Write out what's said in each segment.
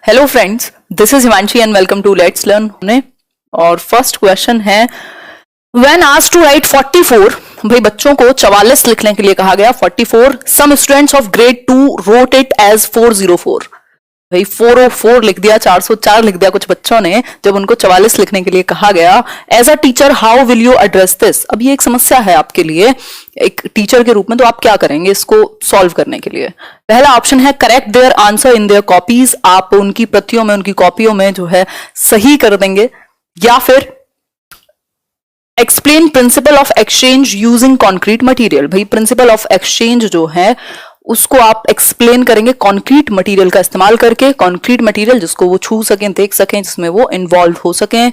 Hello friends, this is Himanshi and welcome to let's learn. और first question है, when asked to write 44, भाई बच्चों को 44 लिखने के लिए कहा गया। 44 some students of grade 2 rote it as 404। भाई 404 लिख दिया, 404 लिख दिया कुछ बच्चों ने जब उनको 44 लिखने के लिए कहा गया। As a teacher how will you address this? अब ये एक समस्या है आपके लिए एक टीचर के रूप में, तो आप क्या करेंगे इसको सॉल्व करने के लिए? पहला ऑप्शन है correct their answer in their copies, आप उनकी प्रतियों में उनकी कॉपियों में जो है सही कर देंगे। या फिर explain principle of exchange using concrete material. भाई प्रिंसिपल ऑफ एक्सचेंज जो है उसको आप एक्सप्लेन करेंगे कॉन्क्रीट मटेरियल का इस्तेमाल करके। कॉन्क्रीट मटेरियल जिसको वो छू सकें, देख सकें, जिसमें वो इन्वॉल्व हो सकें।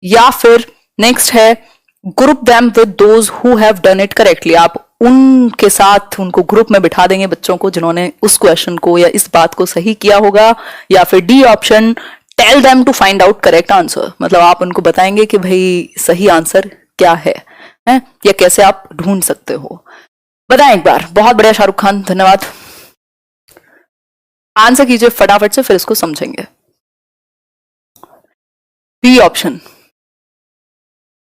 या फिर नेक्स्ट है group them with those who have done it correctly, आप उनके साथ उनको ग्रुप में बिठा देंगे बच्चों को जिन्होंने उस क्वेश्चन को या इस बात को सही किया होगा। या फिर D option tell them to find out correct answer, मतलब आप उनको बताएंगे कि भाई सही आंसर क्या है या कैसे आप ढूंढ सकते हो। बताएं एक बार। बहुत बढ़िया शाहरुख खान, धन्यवाद। आंसर कीजिए फटाफट से, फिर इसको समझेंगे। बी ऑप्शन,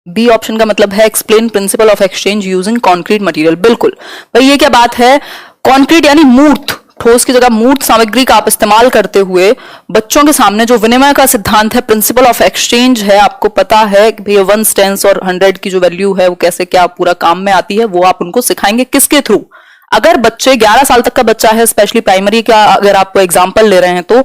बी ऑप्शन का मतलब है explain principle of exchange using concrete material. बिल्कुल भाई, ये क्या बात है? कॉन्क्रीट यानी मूर्त, ठोस की जगह मूर्त सामग्री का आप इस्तेमाल करते हुए बच्चों के सामने जो विनिमय का सिद्धांत है, प्रिंसिपल ऑफ एक्सचेंज है, आपको पता है कि भैया 1 टेंस और 100 की जो वैल्यू है वो कैसे क्या पूरा काम में आती है, वो आप उनको सिखाएंगे। किसके थ्रू? अगर बच्चे 11 साल तक का बच्चा है, स्पेशली प्राइमरी का अगर आप एग्जाम्पल ले रहे हैं, तो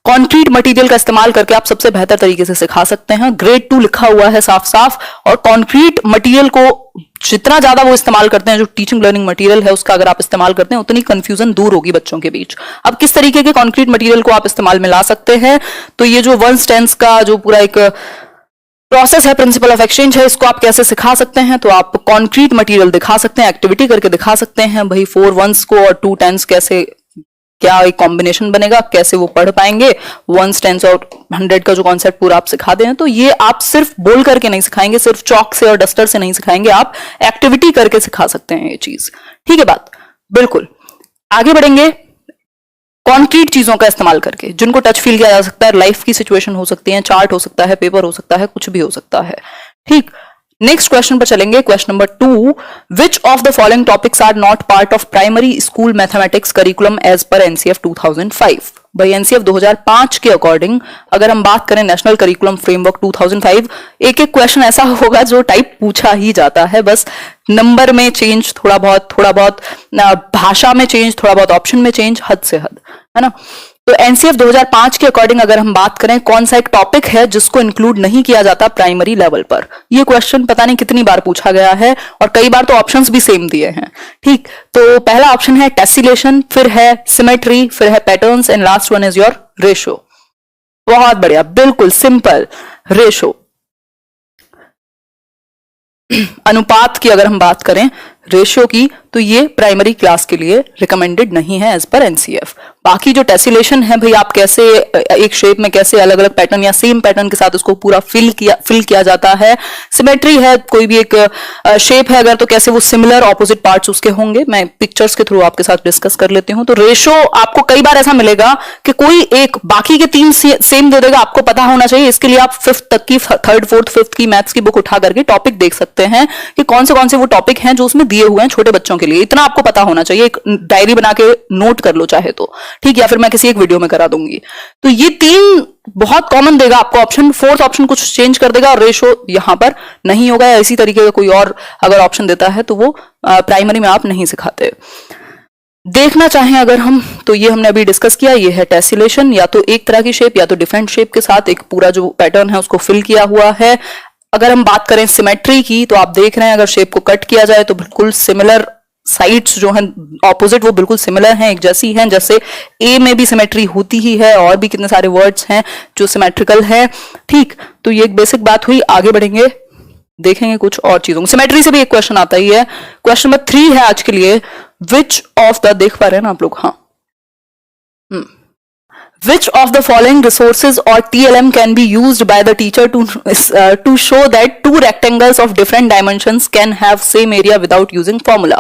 कॉन्क्रीट मटेरियल का इस्तेमाल करके आप सबसे बेहतर तरीके से सिखा सकते हैं। ग्रेड 2 लिखा हुआ है साफ साफ, और कॉन्क्रीट मटेरियल को जितना ज्यादा वो इस्तेमाल करते हैं, जो टीचिंग लर्निंग मटेरियल है उसका अगर आप इस्तेमाल करते हैं, उतनी कंफ्यूजन दूर होगी बच्चों के बीच। अब किस तरीके के कॉन्क्रीट मटेरियल को आप इस्तेमाल में ला सकते हैं? तो ये जो 1 टेंस का जो पूरा एक प्रोसेस है, प्रिंसिपल ऑफ एक्सचेंज है, इसको आप कैसे सिखा सकते हैं? तो आप कॉन्क्रीट मटेरियल दिखा सकते हैं, एक्टिविटी करके दिखा सकते हैं। भाई 4 1s को और 2 10s कैसे, क्या एक कॉम्बिनेशन बनेगा, कैसे वो पढ़ पाएंगे। 1 10s और 100 का जो कॉन्सेप्ट पूरा आप सिखा दें, तो ये आप सिर्फ बोल करके नहीं सिखाएंगे, सिर्फ चौक से और डस्टर से नहीं सिखाएंगे, आप एक्टिविटी करके सिखा सकते हैं ये चीज। ठीक है बात? बिल्कुल। आगे बढ़ेंगे। कॉन्क्रीट चीजों का इस्तेमाल करके जिनको टच फील किया जा सकता है, लाइफ की सिचुएशन हो सकती है, चार्ट हो सकता है, पेपर हो सकता है, कुछ भी हो सकता है। ठीक, नेक्स्ट क्वेश्चन पर चलेंगे। Question number 2, which of the following topics are not part of primary school mathematics curriculum as per NCF 2005? भाई एनसीएफ 2005 के अकॉर्डिंग अगर हम बात करें नेशनल करिकुलम फ्रेमवर्क 2005, एक एक क्वेश्चन ऐसा होगा जो टाइप पूछा ही जाता है, बस नंबर में चेंज, थोड़ा बहुत भाषा में चेंज, थोड़ा बहुत ऑप्शन में चेंज, हद से हद, है ना। तो एनसीएफ 2005 के अकॉर्डिंग अगर हम बात करें, कौन सा एक टॉपिक है जिसको इंक्लूड नहीं किया जाता प्राइमरी लेवल पर? ये क्वेश्चन पता नहीं कितनी बार पूछा गया है, और कई बार तो ऑप्शंस भी सेम दिए हैं। ठीक, तो पहला ऑप्शन है टेसिलेशन, फिर है सिमेट्री, फिर है patterns, and last one is your ratio. बहुत बढ़िया, बिल्कुल सिंपल, रेशो। अनुपात की अगर हम बात करें, रेशियो की, तो ये प्राइमरी क्लास के लिए रिकमेंडेड नहीं है एज पर एनसीएफ। बाकी जो टेसिलेशन है, भाई आप कैसे एक शेप में कैसे अलग अलग पैटर्न या सेम पैटर्न के साथ उसको पूरा फिल किया जाता है। सिमेट्री है, कोई भी एक शेप है अगर, तो कैसे वो सिमिलर ऑपोजिट पार्ट्स उसके होंगे, मैं पिक्चर्स के थ्रू आपके साथ डिस्कस कर लेती हूँ। तो रेशो आपको कई बार ऐसा मिलेगा कि कोई एक, बाकी के 3 सेम दे देगा, आपको पता होना चाहिए। इसके लिए आप 5th तक की, 3rd 4th 5th की मैथ्स की बुक उठा करके टॉपिक देख सकते हैं कि कौन से वो टॉपिक हैं जो उसमें दिए हुए हैं छोटे बच्चों के लिए। इतना आपको पता होना चाहिए, एक डायरी बना के नोट कर लो चाहे तो, ठीक, या फिर मैं किसी एक वीडियो में करा दूंगी। तो ये 3 बहुत कॉमन देगा आपको ऑप्शन, 4th ऑप्शन कुछ चेंज कर देगा, और रेशो यहां पर नहीं होगा, या इसी तरीके का कोई और अगर ऑप्शन देता है तो वो प्राइमरी में आप नहीं सिखाते। देखना चाहें अगर हम, तो ये हमने अभी डिस्कस किया, ये है टेसिलेशन, या तो एक तरह की शेप या तो डिफरेंट शेप के साथ एक पूरा जो पैटर्न है उसको फिल किया हुआ है। अगर हम बात करें सिमेट्री की, तो आप देख रहे हैं अगर शेप को कट किया जाए तो बिल्कुल सिमिलर साइड्स जो हैं ऑपोजिट, वो बिल्कुल सिमिलर हैं, एक जैसी हैं। जैसे ए में भी सिमेट्री होती ही है, और भी कितने सारे वर्ड्स हैं जो सिमेट्रिकल हैं। ठीक, तो ये एक बेसिक बात हुई। आगे बढ़ेंगे, देखेंगे कुछ और चीजों। सिमेट्री से भी एक क्वेश्चन आता ही है। क्वेश्चन नंबर 3 है आज के लिए, विच ऑफ द, देख पा रहे हैं ना आप लोग? हाँ, which of the following resources or TLM can be used by the teacher to show that 2 rectangles of different dimensions can have same area without using formula?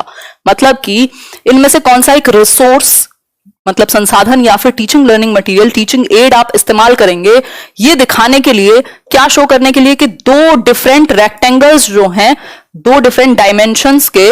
मतलब कि इनमें से कौन सा एक रिसोर्स मतलब संसाधन या फिर teaching learning material, teaching add आप इस्तेमाल करेंगे ये दिखाने के लिए, क्या शो करने के लिए कि दो डिफरेंट रेक्टेंगल्स जो हैं, दो डिफरेंट डायमेंशंस के,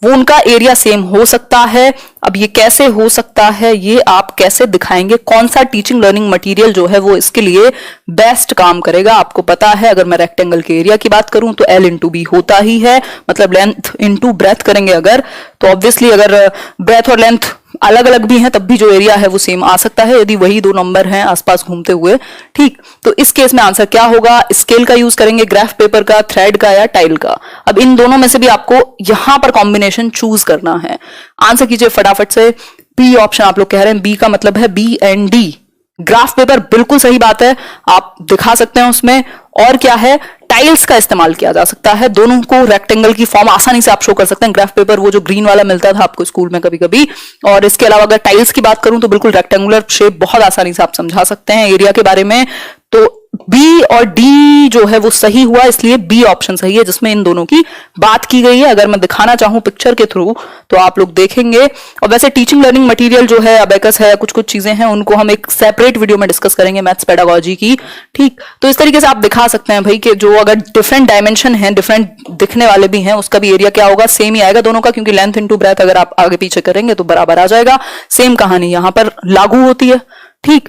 वो उनका एरिया सेम हो सकता है। अब ये कैसे हो सकता है, ये आप कैसे दिखाएंगे, कौन सा टीचिंग लर्निंग मटेरियल जो है वो इसके लिए बेस्ट काम करेगा, आपको पता है। अगर मैं रेक्टेंगल के एरिया की बात करूं तो L इंटू बी होता ही है, मतलब लेंथ इंटू ब्रेथ करेंगे अगर, तो ऑब्वियसली अगर ब्रेथ और लेंथ अलग अलग भी हैं तब भी जो एरिया है वो सेम आ सकता है, यदि वही दो नंबर हैं आसपास घूमते हुए। ठीक, तो इस केस में आंसर क्या होगा, स्केल का यूज करेंगे, ग्राफ पेपर का, थ्रेड का या टाइल का। अब इन दोनों में से भी आपको यहां पर कॉम्बिनेशन चूज करना है। आंसर कीजिए फटाफट से। बी ऑप्शन आप लोग कह रहे हैं, बी का मतलब है B and D. Graph paper बिल्कुल सही बात है, आप दिखा सकते हैं उसमें। और क्या है, टाइल्स का इस्तेमाल किया जा सकता है, दोनों को रेक्टेंगल की फॉर्म आसानी से आप शो कर सकते हैं। ग्राफ पेपर वो जो ग्रीन वाला मिलता था आपको स्कूल में कभी कभी, और इसके अलावा अगर टाइल्स की बात करूं तो बिल्कुल रेक्टेंगुलर शेप बहुत आसानी से आप समझा सकते हैं एरिया के बारे में। तो बी और डी जो है वो सही हुआ, इसलिए बी ऑप्शन सही है जिसमें इन दोनों की बात की गई है। अगर मैं दिखाना चाहूं पिक्चर के थ्रू तो आप लोग देखेंगे। और वैसे टीचिंग लर्निंग मटेरियल जो है, अबेकस है, कुछ कुछ चीजें हैं, उनको हम एक सेपरेट वीडियो में डिस्कस करेंगे, मैथ्स पेडागोजी की। ठीक, तो इस तरीके से आप दिखा सकते हैं भाई कि जो अगर डिफरेंट डायमेंशन है, डिफरेंट दिखने वाले भी हैं, उसका भी एरिया क्या होगा, सेम ही आएगा दोनों का, क्योंकि लेंथ इंटू ब्रेथ अगर आप आगे पीछे करेंगे तो बराबर आ जाएगा। सेम कहानी यहां पर लागू होती है। ठीक,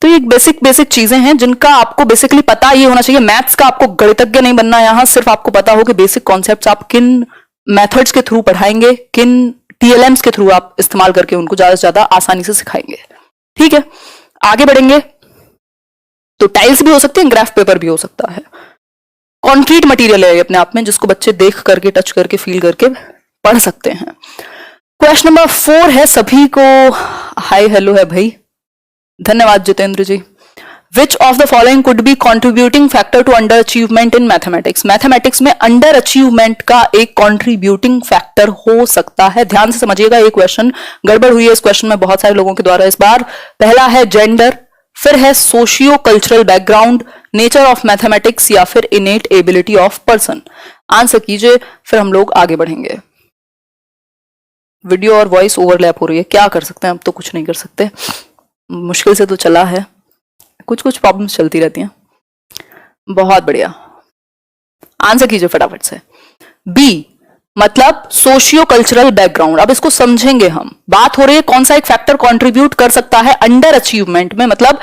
तो ये बेसिक चीजें हैं जिनका आपको बेसिकली पता ये होना चाहिए। मैथ्स का आपको गणितज्ञ नहीं बनना यहां, सिर्फ आपको पता हो कि बेसिक कॉन्सेप्ट्स आप किन मेथड्स के थ्रू पढ़ाएंगे, किन टीएलएम्स के थ्रू आप इस्तेमाल करके उनको ज्यादा से ज्यादा आसानी से सिखाएंगे। ठीक है, आगे बढ़ेंगे। तो टाइल्स भी हो सकते हैं, ग्राफ पेपर भी हो सकता है। कॉन्क्रीट मटेरियल है अपने आप में, जिसको बच्चे देख करके, टच करके, फील करके पढ़ सकते हैं। क्वेश्चन नंबर 4 है, सभी को हाय हेलो है भाई, धन्यवाद Jitendra ji. Which of the following could be contributing factor to underachievement in mathematics. Mathematics में अंडर अचीवमेंट का एक कॉन्ट्रीब्यूटिंग फैक्टर हो सकता है। ध्यान से समझिएगा, ये क्वेश्चन गड़बड़ हुई है इस क्वेश्चन में बहुत सारे लोगों के द्वारा इस बार। पहला है जेंडर, फिर है socio cultural background, nature of mathematics या फिर इनेट एबिलिटी ऑफ पर्सन। आंसर कीजिए, फिर हम लोग आगे बढ़ेंगे। वीडियो और वॉइस ओवरलैप हो रही है, क्या कर सकते हैं, अब तो कुछ नहीं कर सकते, मुश्किल से तो चला है, कुछ कुछ प्रॉब्लम्स चलती रहती हैं। बहुत बढ़िया, आंसर कीजिए फटाफट से। बी मतलब सोशियो कल्चरल बैकग्राउंड। अब इसको समझेंगे हम। बात हो रही है कौन सा एक फैक्टर कंट्रीब्यूट कर सकता है अंडर अचीवमेंट में, मतलब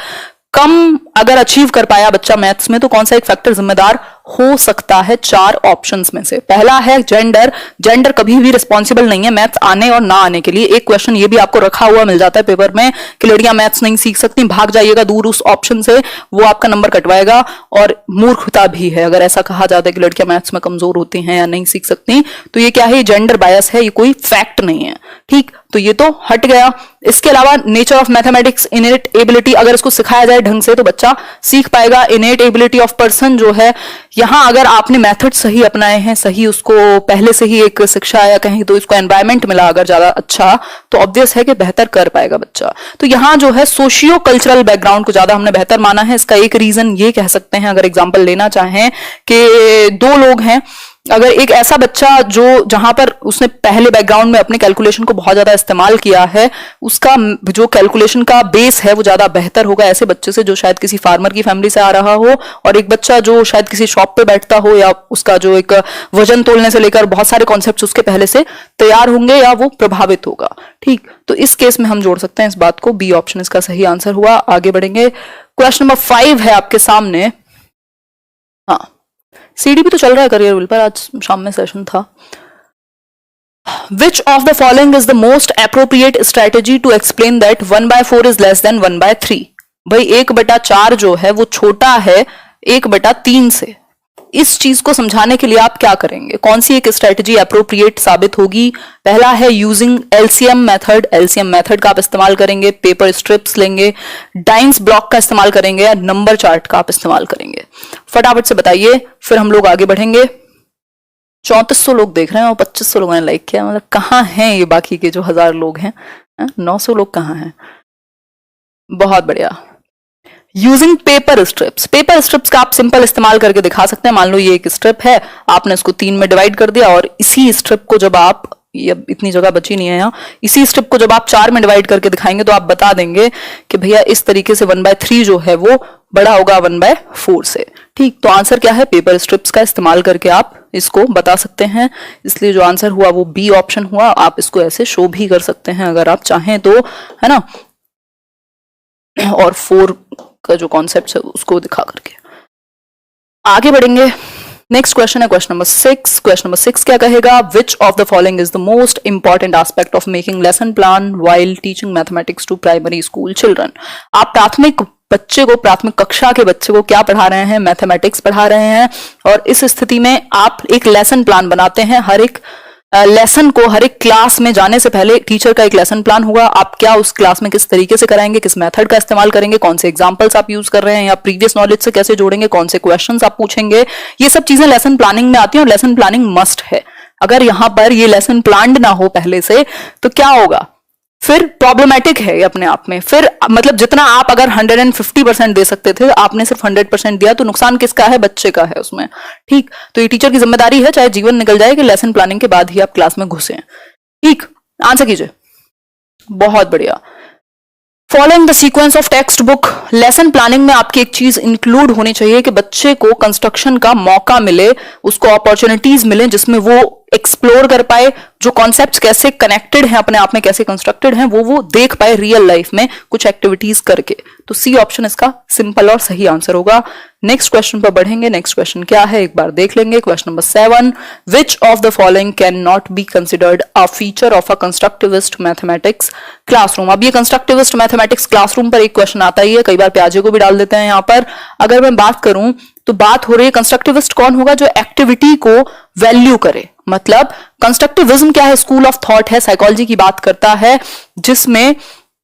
कम अगर अचीव कर पाया बच्चा मैथ्स में तो कौन सा एक फैक्टर जिम्मेदार हो सकता है। 4 ऑप्शंस में से पहला है जेंडर। जेंडर कभी भी रिस्पॉन्सिबल नहीं है मैथ्स आने और ना आने के लिए। एक क्वेश्चन ये भी आपको रखा हुआ मिल जाता है पेपर में कि लड़कियां मैथ्स नहीं सीख सकती, भाग जाइएगा दूर उस ऑप्शन से, वो आपका नंबर कटवाएगा। और मूर्खता भी है अगर ऐसा कहा जाता है कि लड़कियां मैथ्स में कमजोर होती हैं या नहीं सीख सकती, तो ये क्या है, जेंडर बायस है, ये कोई फैक्ट नहीं है। ठीक, तो ये तो हट गया। इसके अलावा नेचर ऑफ मैथमेटिक्स, इनेट एबिलिटी, अगर इसको सिखाया जाए ढंग से तो बच्चा सीख पाएगा। इनेट एबिलिटी ऑफ पर्सन जो है, यहां अगर आपने मेथड सही अपनाए हैं, सही उसको पहले से ही एक शिक्षा या कहीं तो इसको एनवायरमेंट मिला अगर ज्यादा अच्छा, तो ऑब्वियस है कि बेहतर कर पाएगा बच्चा। तो यहां जो है सोशियो कल्चरल बैकग्राउंड को ज्यादा हमने बेहतर माना है। इसका एक रीजन ये कह सकते हैं, अगर एग्जाम्पल लेना चाहें, कि 2 लोग हैं, अगर एक ऐसा बच्चा जो जहां पर उसने पहले बैकग्राउंड में अपने कैलकुलेशन को बहुत ज्यादा इस्तेमाल किया है, उसका जो कैलकुलेशन का बेस है वो ज्यादा बेहतर होगा ऐसे बच्चे से जो शायद किसी फार्मर की फैमिली से आ रहा हो, और एक बच्चा जो शायद किसी शॉप पे बैठता हो या उसका जो एक वजन तोलने से लेकर बहुत सारे कॉन्सेप्ट उसके पहले से तैयार होंगे या वो प्रभावित होगा। ठीक, तो इस केस में हम जोड़ सकते हैं इस बात को। बी ऑप्शन इसका सही आंसर हुआ। आगे बढ़ेंगे। क्वेश्चन नंबर 5 है आपके सामने। हाँ, सीडी भी तो चल रहा है करियर विल पर, आज शाम में सेशन था। Which of the following is the most appropriate strategy to explain that 1/4 is less than 1/3? भाई 1/4 जो है वो छोटा है 1/3 से। इस चीज को समझाने के लिए आप क्या करेंगे, कौन सी एक स्ट्रेटेजी अप्रोप्रिएट साबित होगी। पहला है using LCM method. LCM method का आप इस्तेमाल करेंगे, पेपर स्ट्रिप्स लेंगे, डाइंस ब्लॉक का इस्तेमाल करेंगे या नंबर चार्ट का आप इस्तेमाल करेंगे। फटाफट से बताइए, फिर हम लोग आगे बढ़ेंगे। 3400 लोग देख रहे हैं और 2500 लोगों ने लाइक किया, मतलब कहाँ हैं ये बाकी के जो 1000 लोग हैं, 900 लोग कहाँ हैं। बहुत बढ़िया। Using paper strips. Paper strips का आप सिंपल इस्तेमाल करके दिखा सकते हैं। मान लो ये एक स्ट्रिप है, आपने इसको 3 में डिवाइड कर दिया और इसी स्ट्रिप को जब आप ये अब इतनी जगह बची नहीं है यहाँ। इसी स्टेप को जब आप 4 में डिवाइड करके दिखाएंगे तो आप बता देंगे कि भैया इस तरीके से 1/3 जो है वो बड़ा होगा 1/4 से। ठीक, तो आंसर क्या है? पेपर स्ट्रिप्स का इस्तेमाल करके आप इसको बता सकते हैं। इसलिए जो आंसर हुआ वो बी ऑप्शन हुआ। आप इसको ऐसे शो भी कर सकते हैं अगर आप चाहें तो, है ना, और 4 का जो कॉन्सेप्ट है उसको दिखा करके आगे बढ़ेंगे। नेक्स्ट क्वेश्चन है क्वेश्चन नंबर 6। क्वेश्चन नंबर 6 क्या कहेगा? Which of the following is the most important aspect of making lesson plan while teaching mathematics to primary school children. आप प्राथमिक बच्चे को, प्राथमिक कक्षा के बच्चे को क्या पढ़ा रहे हैं? मैथमेटिक्स पढ़ा रहे हैं। और इस स्थिति में आप एक लेसन प्लान बनाते हैं। हर एक लेसन को, हर एक क्लास में जाने से पहले टीचर का एक लेसन प्लान होगा। आप क्या उस क्लास में किस तरीके से कराएंगे, किस मेथड का इस्तेमाल करेंगे, कौन से एग्जांपल्स आप यूज कर रहे हैं या प्रीवियस नॉलेज से कैसे जोड़ेंगे, कौन से क्वेश्चंस आप पूछेंगे, ये सब चीजें लेसन प्लानिंग में आती हैं और लेसन प्लानिंग मस्ट है। अगर यहां पर ये लेसन प्लान्ड ना हो पहले से तो क्या होगा? फिर प्रॉब्लमेटिक है ये अपने आप में। फिर मतलब जितना आप अगर 150% दे सकते थे, आपने सिर्फ 100% दिया, तो नुकसान किसका है? बच्चे का है उसमें। ठीक, तो ये टीचर की जिम्मेदारी है, चाहे जीवन निकल जाए, कि लेसन प्लानिंग के बाद ही आप क्लास में घुसे। ठीक, आंसर कीजिए। बहुत बढ़िया। Following the sequence of text book. Lesson planning में आपकी एक चीज इंक्लूड होनी चाहिए कि बच्चे को कंस्ट्रक्शन का मौका मिले, उसको अपॉर्चुनिटीज मिले जिसमें वो एक्सप्लोर कर पाए, जो कॉन्सेप्ट्स कैसे कनेक्टेड हैं अपने आप में, कैसे कंस्ट्रक्टेड हैं, वो देख पाए रियल लाइफ में कुछ एक्टिविटीज करके। तो सी ऑप्शन इसका सिंपल और सही आंसर होगा। नेक्स्ट क्वेश्चन पर बढ़ेंगे। नेक्स्ट क्वेश्चन क्या है एक बार देख लेंगे। Question number 7। Which of the following can not be considered a feature of a constructivist mathematics classroom. अब ये कंस्ट्रक्टिविस्ट मैथमेटिक्स क्लासरूम पर एक क्वेश्चन आता ही है, कई बार प्याजे को भी डाल देते हैं यहाँ पर। अगर मैं बात करूं तो बात हो रही है कंस्ट्रक्टिविस्ट कौन होगा? जो एक्टिविटी को वैल्यू करे। मतलब कंस्ट्रक्टिविज्म क्या है? स्कूल ऑफ थॉट है, साइकोलॉजी की बात करता है, जिसमें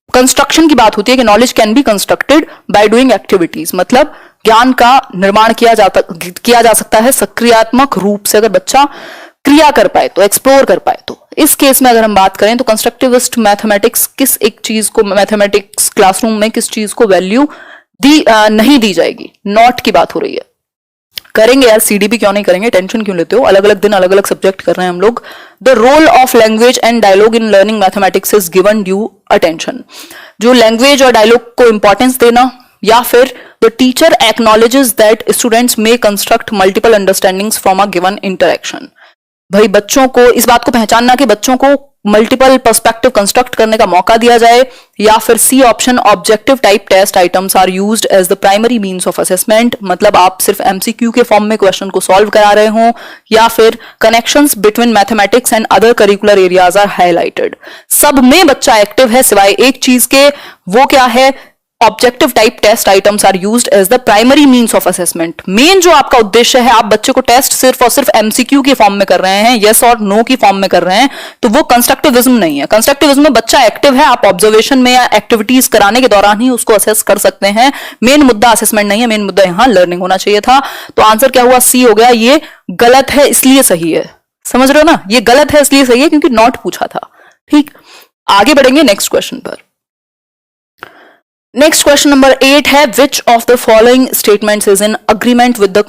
कंस्ट्रक्शन की बात होती है कि knowledge can be constructed by doing activities. मतलब ज्ञान का निर्माण किया जा सकता है सक्रियात्मक रूप से, अगर बच्चा क्रिया कर पाए तो, एक्सप्लोर कर पाए तो। इस केस में अगर हम बात करें तो कंस्ट्रक्टिविस्ट मैथमेटिक्स किस एक चीज को, मैथमेटिक्स क्लासरूम में किस चीज को वैल्यू नहीं दी जाएगी? नॉट की बात हो रही है। करेंगे यार, सीडीपी क्यों नहीं करेंगे, टेंशन क्यों लेते हो? अलग अलग दिन अलग अलग सब्जेक्ट कर रहे हैं हम लोग। The role of language and dialogue in learning mathematics is given due attention. जो लैंग्वेज और डायलॉग को इंपॉर्टेंस देना, या फिर the teacher acknowledges that students may construct multiple understandings from a given interaction. भाई बच्चों को इस बात को पहचानना कि बच्चों को मल्टीपल पर्सपेक्टिव कंस्ट्रक्ट करने का मौका दिया जाए। या फिर C option, objective type test items are used as the primary means of assessment. मतलब आप सिर्फ एमसीक्यू के फॉर्म में क्वेश्चन को सॉल्व करा रहे हो। या फिर connections between mathematics and other curricular areas are highlighted. सब में बच्चा एक्टिव है सिवाय एक चीज के, वो क्या है? Objective type test items are used as the primary means of assessment. Main जो आपका उद्देश्य है, आप बच्चे को टेस्ट सिर्फ और सिर्फ एमसीक्यू के फॉर्म में कर रहे हैं, यस और नो की फॉर्म में कर रहे हैं, तो वो कंस्ट्रक्टिविज्म नहीं है। कंस्ट्रक्टिविज्म में बच्चा एक्टिव है, आप ऑब्जर्वेशन में या एक्टिविटीज कराने के दौरान ही उसको असेस कर सकते हैं। मेन मुद्दा असेसमेंट नहीं है, मेन मुद्दा यहां लर्निंग होना चाहिए था। तो आंसर क्या हुआ? सी हो गया। ये गलत है इसलिए सही है, समझ रहे हो ना? ये गलत है इसलिए सही है क्योंकि नॉट पूछा था। ठीक, आगे बढ़ेंगे नेक्स्ट क्वेश्चन पर। नेक्स्ट क्वेश्चन नंबर 8 है, which of the following statements is in agreement with the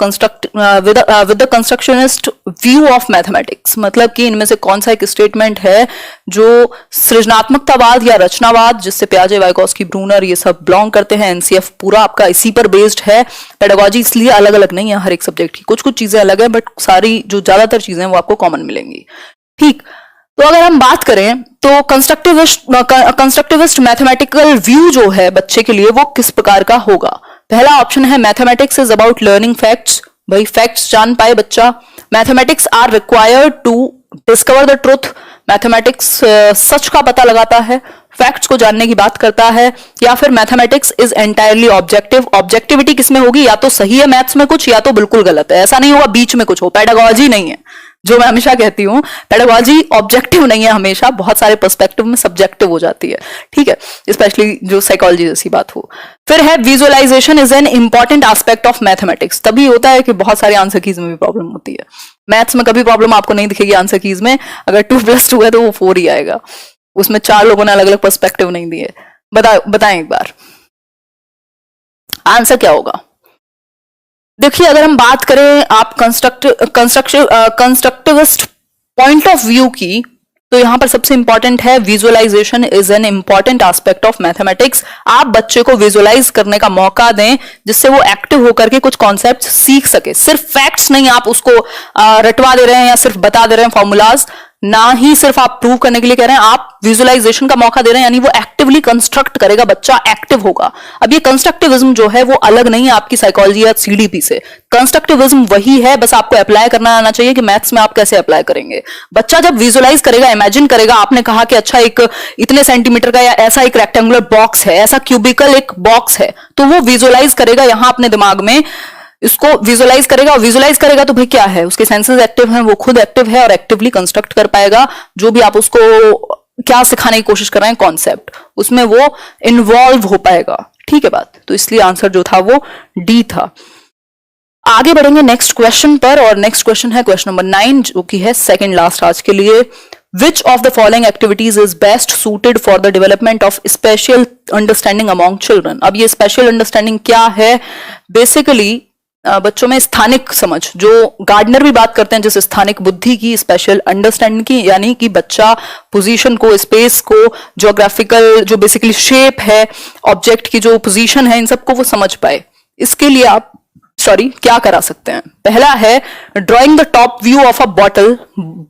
constructionist view of mathematics. मतलब कि इनमें से कौन सा एक स्टेटमेंट है जो सृजनात्मकतावाद या रचनावाद, जिससे प्याजे, वाइकोस्की, ब्रूनर ये सब बिलोंग करते हैं, एनसीएफ पूरा आपका इसी पर बेस्ड है। पेडागोजी इसलिए अलग अलग नहीं है हर एक सब्जेक्ट की, कुछ कुछ चीजें अलग है, बट सारी जो ज्यादातर चीजें वो आपको कॉमन मिलेंगी। ठीक, तो अगर हम बात करें तो कंस्ट्रक्टिविस्ट मैथमेटिकल व्यू जो है बच्चे के लिए वो किस प्रकार का होगा? पहला ऑप्शन है mathematics is about learning facts. भाई फैक्ट्स जान पाए बच्चा। Mathematics are required to discover the truth. Mathematics सच का पता लगाता है, फैक्ट्स को जानने की बात करता है। या फिर mathematics is entirely objective. Objectivity किसमें होगी? या तो सही है मैथ्स में कुछ, या तो बिल्कुल गलत है। ऐसा नहीं होगा बीच में कुछ हो। पेडागोजी नहीं है, जो मैं हमेशा कहती हूँ, पेडागोजी ऑब्जेक्टिव नहीं है, हमेशा बहुत सारे पर्सपेक्टिव में सब्जेक्टिव हो जाती है। ठीक है, स्पेशली जो साइकोलॉजी जैसी बात हो। फिर है visualisation is an important aspect of mathematics. तभी होता है कि बहुत सारे आंसर कीज में भी प्रॉब्लम होती है। मैथ्स में कभी प्रॉब्लम आपको नहीं दिखेगी आंसर कीज में। अगर 2+2 है तो वो 4 ही आएगा। उसमें 4 लोगों ने अलग अलग पर्सपेक्टिव नहीं दिए। बताएं एक बार आंसर क्या होगा? देखिए, अगर हम बात करें आप कंस्ट्रक्टिविस्ट पॉइंट ऑफ व्यू की, तो यहाँ पर सबसे इंपॉर्टेंट है visualisation is an important aspect of mathematics. आप बच्चे को विजुअलाइज करने का मौका दें जिससे वो एक्टिव होकर के कुछ कॉन्सेप्ट सीख सके। सिर्फ फैक्ट्स नहीं आप उसको रटवा दे रहे हैं या सिर्फ बता दे रहे हैं फॉर्मूलाज, ना ही सिर्फ आप प्रूव करने के लिए कह रहे हैं, आप विजुअलाइजेशन का मौका दे रहे हैं, यानी वो एक्टिवली कंस्ट्रक्ट करेगा, बच्चा एक्टिव होगा। अब ये कंस्ट्रक्टिविज्म जो है वो अलग नहीं है आपकी साइकोलॉजी या सीडीपी से। कंस्ट्रक्टिविज्म वही है, बस आपको अप्लाई करना आना चाहिए कि मैथ्स में आप कैसे अप्लाई करेंगे। बच्चा जब विजुअलाइज करेगा, इमेजिन करेगा, आपने कहा कि अच्छा एक इतने सेंटीमीटर का या ऐसा एक रेक्टेंगुलर बॉक्स है, ऐसा क्यूबिकल एक बॉक्स है, तो वो विजुअलाइज करेगा यहां अपने दिमाग में, इसको विजुअलाइज करेगा, और विजुअलाइज करेगा तो भाई क्या है, उसके सेंसेस एक्टिव हैं, वो खुद एक्टिव है और एक्टिवली कंस्ट्रक्ट कर पाएगा जो भी आप उसको क्या सिखाने की कोशिश कर रहे हैं कॉन्सेप्ट, उसमें वो इन्वॉल्व हो पाएगा। ठीक है बात, तो इसलिए आंसर जो था वो डी था। आगे बढ़ेंगे नेक्स्ट क्वेश्चन पर, और नेक्स्ट क्वेश्चन है क्वेश्चन नंबर 9 जो कि है सेकंड लास्ट आज के लिए। Which of the following activities is best suited for the development of special understanding among children? अब ये स्पेशल अंडरस्टैंडिंग क्या है? बेसिकली बच्चों में स्थानिक समझ, जो गार्डनर भी बात करते हैं, जैसे स्थानिक बुद्धि की, स्पेशल अंडरस्टैंडिंग की, यानी कि बच्चा पोजीशन को, स्पेस को, ज्योग्राफिकल जो बेसिकली शेप है, ऑब्जेक्ट की जो पोजीशन है, इन सबको वो समझ पाए। इसके लिए आप क्या करा सकते हैं? पहला है drawing the top view of a bottle.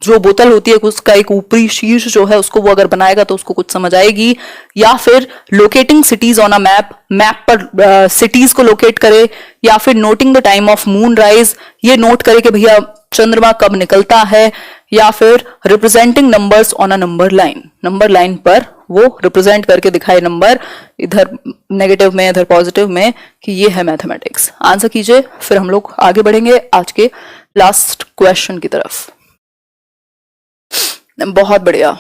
जो बोतल होती है उसका एक ऊपरी शीर्ष जो है उसको वो अगर बनाएगा तो उसको कुछ समझ आएगी। या फिर locating CTs on a map, map पर सिटीज को लोकेट करे। या फिर noting the time of moon rise, ये नोट करे कि भैया चंद्रमा कब निकलता है। या फिर representing numbers on a number line, number line पर वो रिप्रेजेंट करके दिखाए नंबर, इधर नेगेटिव में इधर पॉजिटिव में, कि ये है मैथमेटिक्स। आंसर कीजिए, फिर हम लोग आगे बढ़ेंगे आज के लास्ट क्वेश्चन की तरफ। बहुत बढ़िया,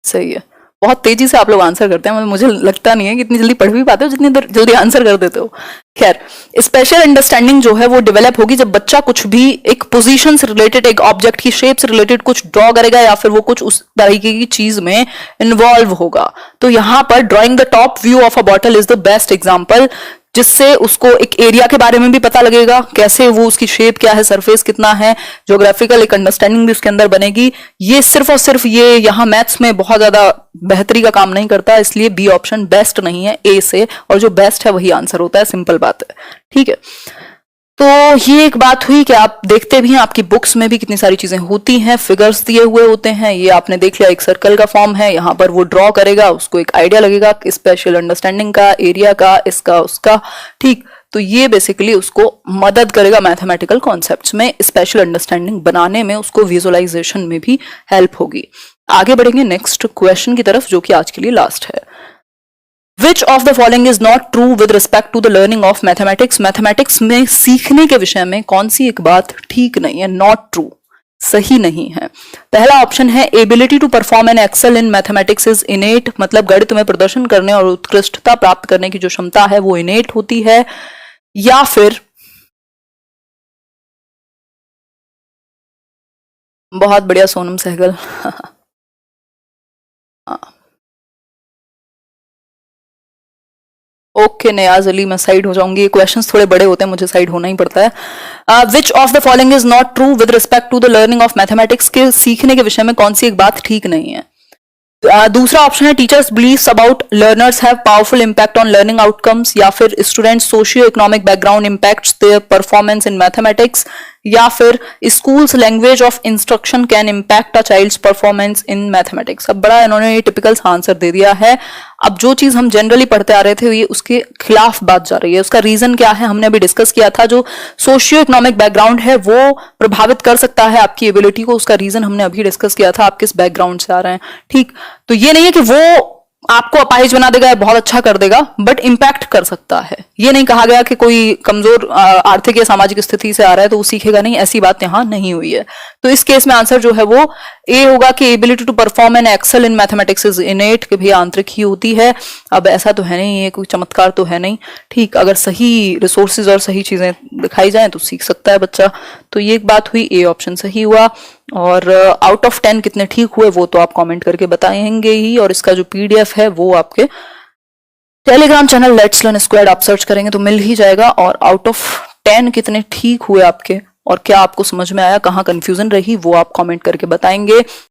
सही है, बहुत तेजी से आप लोग आंसर करते हैं, मुझे लगता नहीं है कि इतनी जल्दी पढ़ भी पाते हो जितनी जल्दी आंसर कर देते हो। खैर, स्पेशल अंडरस्टैंडिंग जो है वो डेवलप होगी जब बच्चा कुछ भी एक पोजीशन से रिलेटेड, एक ऑब्जेक्ट की शेप से रिलेटेड कुछ ड्रॉ करेगा या फिर वो कुछ उस तरीके की चीज में इन्वॉल्व होगा। तो यहां पर drawing the top view of a bottle is the best example, जिससे उसको एक एरिया के बारे में भी पता लगेगा, कैसे वो उसकी शेप क्या है, सरफेस कितना है, ज्योग्राफिकल एक अंडरस्टैंडिंग भी उसके अंदर बनेगी। ये सिर्फ और सिर्फ ये यहाँ मैथ्स में बहुत ज्यादा बेहतरी का काम नहीं करता, इसलिए बी ऑप्शन बेस्ट नहीं है ए से, और जो बेस्ट है वही आंसर होता है, सिंपल बात है। ठीक है, तो ये एक बात हुई कि आप देखते भी हैं आपकी बुक्स में भी कितनी सारी चीजें होती हैं, फिगर्स दिए हुए होते हैं। ये आपने देख लिया, एक सर्कल का फॉर्म है, यहाँ पर वो ड्रॉ करेगा, उसको एक आइडिया लगेगा स्पेशल अंडरस्टैंडिंग का, एरिया का, इसका उसका। ठीक, तो ये बेसिकली उसको मदद करेगा मैथमेटिकल कॉन्सेप्ट्स में स्पेशल अंडरस्टैंडिंग बनाने में, उसको विजुअलाइजेशन में भी हेल्प होगी। आगे बढ़ेंगे नेक्स्ट क्वेश्चन की तरफ जो कि आज के लिए लास्ट है। Which of the following is not true with respect to the learning of mathematics? Mathematics में सीखने के विषय में कौन सी एक बात ठीक नहीं है, नॉट ट्रू, सही नहीं है? पहला ऑप्शन है ability to perform and excel in mathematics is innate, मतलब गणित में प्रदर्शन करने और उत्कृष्टता प्राप्त करने की जो क्षमता है वो इनेट होती है। या फिर बहुत बढ़िया सोनम सहगल ओके नियाज अली, मैं साइड हो जाऊंगी, क्वेश्चंस थोड़े बड़े होते हैं, मुझे साइड होना ही पड़ता है। Which of the following is not true with respect to the learning of mathematics, के सीखने के विषय में कौन सी एक बात ठीक नहीं है? दूसरा ऑप्शन है teachers believes about learners have powerful impact on learning outcomes. या फिर students socio economic background impacts their performance in mathematics. या फिर schools language of instruction can impact a child's performance in mathematics. अब बड़ा इन्होंने ये typical answer दे दिया है। अब जो चीज हम जनरली पढ़ते आ रहे थे ये उसके खिलाफ बात जा रही है। उसका रीजन क्या है हमने अभी डिस्कस किया था, जो सोशियो इकोनॉमिक बैकग्राउंड है वो प्रभावित कर सकता है आपकी एबिलिटी को, उसका रीजन हमने अभी डिस्कस किया था, आप किस बैकग्राउंड से आ रहे हैं। ठीक, तो ये नहीं है कि वो आपको अपाहिज बना देगा, बहुत अच्छा कर देगा, बट इंपैक्ट कर सकता है। ये नहीं कहा गया कि कोई कमजोर आर्थिक या सामाजिक स्थिति से आ रहा है तो वो सीखेगा नहीं, ऐसी बात यहां नहीं हुई है। तो इस केस में आंसर जो है वो ए होगा कि ability to perform and excel in mathematics is innate, कि भैया आंतरिक ही होती है। अब ऐसा तो है नहीं, ये कोई चमत्कार तो है नहीं। ठीक, अगर सही रिसोर्सेज और सही चीजें दिखाई जाए तो सीख सकता है बच्चा। तो ये एक बात हुई, ए ऑप्शन सही हुआ। और आउट ऑफ 10 कितने ठीक हुए वो तो आप कमेंट करके बताएंगे ही, और इसका जो पीडीएफ है वो आपके Telegram channel let's learn squad आप सर्च करेंगे तो मिल ही जाएगा। और आउट ऑफ 10 कितने ठीक हुए आपके और क्या आपको समझ में आया, कहाँ कंफ्यूजन रही, वो आप कमेंट करके बताएंगे।